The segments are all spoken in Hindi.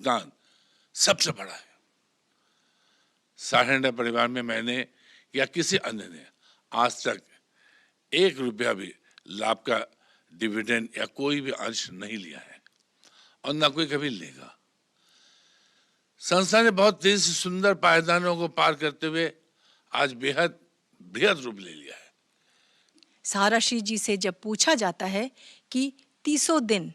योगदान सबसे बड़ा है। साढ़े इंडिया परिवार में मैंने या किसी अन्य ने आज तक 1 रुपया भी लाभ का डिविडेंड या कोई भी अंश नहीं लिया है और ना कोई कभी लेगा। संस्था ने बहुत तेजी से सुंदर पायदानों को पार करते हुए आज बेहद बृहद रूप ले लिया है। सहारा श्री जी से जब पूछा जाता है कि 300 दिन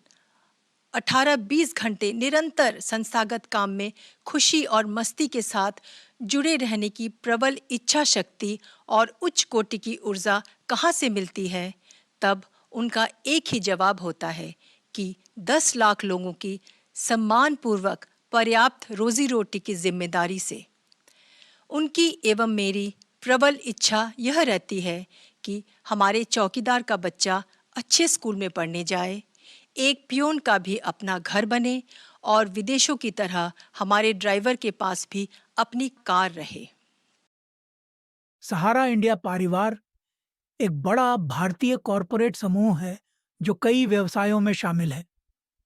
18-20 घंटे निरंतर संस्थागत काम में खुशी और मस्ती के साथ जुड़े रहने की प्रबल इच्छा शक्ति और उच्च कोटि की ऊर्जा कहाँ से मिलती है, तब उनका एक ही जवाब होता है कि 10 लाख लोगों की सम्मानपूर्वक पर्याप्त रोजी रोटी की जिम्मेदारी से। उनकी एवं मेरी प्रबल इच्छा यह रहती है कि हमारे चौकीदार का बच्चा अच्छे स्कूल में पढ़ने जाए, एक पियोन का भी अपना घर बने और विदेशों की तरह हमारे ड्राइवर के पास भी अपनी कार रहे। सहारा इंडिया परिवार एक बड़ा भारतीय कॉरपोरेट समूह है जो कई व्यवसायों में शामिल है।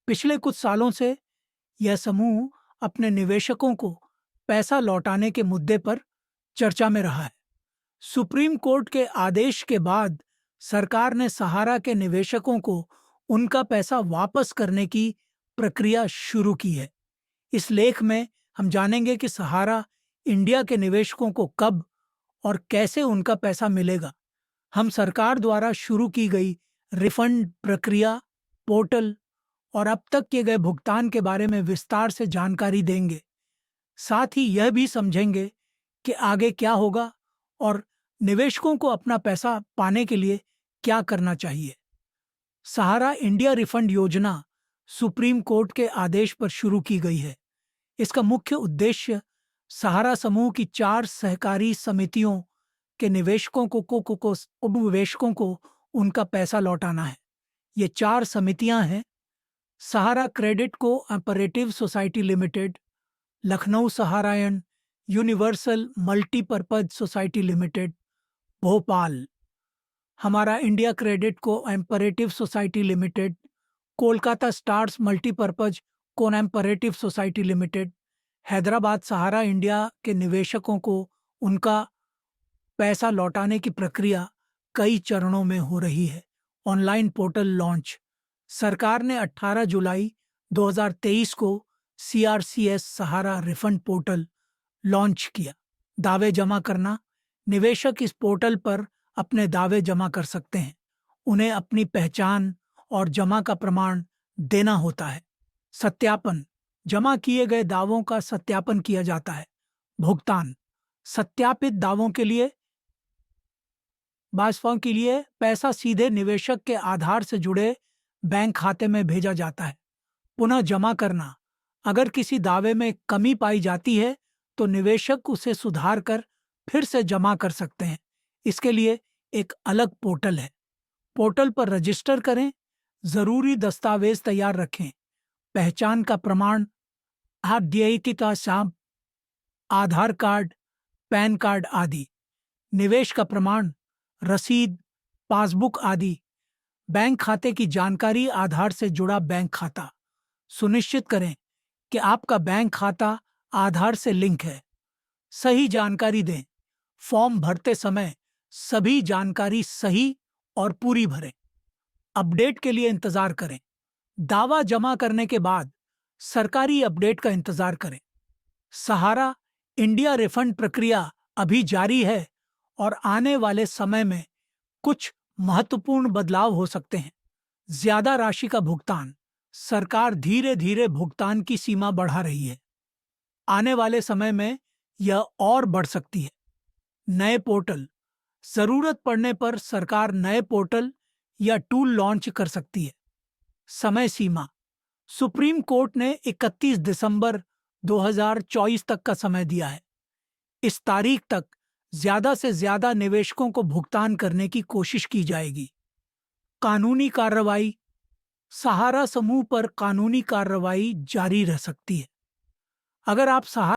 पिछले कुछ सालों से यह समूह अपने निवेशकों को पैसा लौटाने के मुद्दे पर चर्चा में रहा है। सुप्रीम कोर्ट के आदेश के बाद सरकार ने सहारा के निवेशकों को उनका पैसा वापस करने की प्रक्रिया शुरू की है। इस लेख में हम जानेंगे कि सहारा इंडिया के निवेशकों को कब और कैसे उनका पैसा मिलेगा। हम सरकार द्वारा शुरू की गई रिफंड प्रक्रिया, पोर्टल और अब तक किए गए भुगतान के बारे में विस्तार से जानकारी देंगे। साथ ही यह भी समझेंगे कि आगे क्या होगा और निवेशकों को अपना पैसा पाने के लिए क्या करना चाहिए। सहारा इंडिया रिफंड योजना सुप्रीम कोर्ट के आदेश पर शुरू की गई है। इसका मुख्य उद्देश्य सहारा समूह की 4 सहकारी समितियों के निवेशकों को उपनिवेशकों को उनका पैसा लौटाना है। ये 4 समितियां हैं: Sahara credit cooperative society limited, Lucknow Saharayan universal multipurpose society limited Bhopal, Humara India credit cooperative society limited, Kolkata stars multipurpose cooperative society limited, Hyderabad. Sahara India के निवेशकों को उनका पैसा लौटाने की प्रक्रिया कई चरणों में हो रही है। Online portal launch. सरकार ने 18 जुलाई 2023 को CRCS सहारा रिफंड पोर्टल लॉन्च किया। दावे जमा करना। निवेशक इस पोर्टल पर अपने दावे जमा कर सकते हैं। उन्हें अपनी पहचान और जमा का प्रमाण देना होता है। सत्यापन। जमा किए गए दावों का सत्यापन किया जाता है। भुगतान। सत्यापित दावों के लिए पैसा सीधे निवेशक के आधार से जुड़े बैंक खाते में भेजा जाता है। पुनः जमा करना। अगर किसी दावे में कमी पाई जाती है तो निवेशक उसे सुधार कर फिर से जमा कर सकते हैं। इसके लिए एक अलग पोर्टल है। पोर्टल पर रजिस्टर करें। जरूरी दस्तावेज तैयार रखें। पहचान का प्रमाण, आधार कार्ड, पैन कार्ड आदि। निवेश का प्रमाण, रसीद, पासबुक आदि। बैंक खाते की जानकारी, आधार से जुड़ा बैंक खाता। सुनिश्चित करें कि आपका बैंक खाता आधार से लिंक है। सही जानकारी दें। फॉर्म भरते समय सभी जानकारी सही और पूरी भरें। अपडेट के लिए इंतजार करें। दावा जमा करने के बाद सरकारी अपडेट का इंतजार करें। सहारा इंडिया रिफंड प्रक्रिया अभी जारी है और आने वाले समय में कुछ महत्वपूर्ण बदलाव हो सकते हैं। ज्यादा राशि का भुगतान। सरकार धीरे धीरे भुगतान की सीमा बढ़ा रही है। आने वाले समय में यह और बढ़ सकती है। नए पोर्टल। जरूरत पड़ने पर सरकार नए पोर्टल या टूल लॉन्च कर सकती है। समय सीमा। सुप्रीम कोर्ट ने 31 दिसंबर 2024 तक का समय दिया है। इस तारीख तक ज्यादा से ज्यादा निवेशकों को भुगतान करने की कोशिश की जाएगी। कानूनी कार्रवाई। सहारा समूह पर कानूनी कार्रवाई जारी रह सकती है। अगर आप सहारा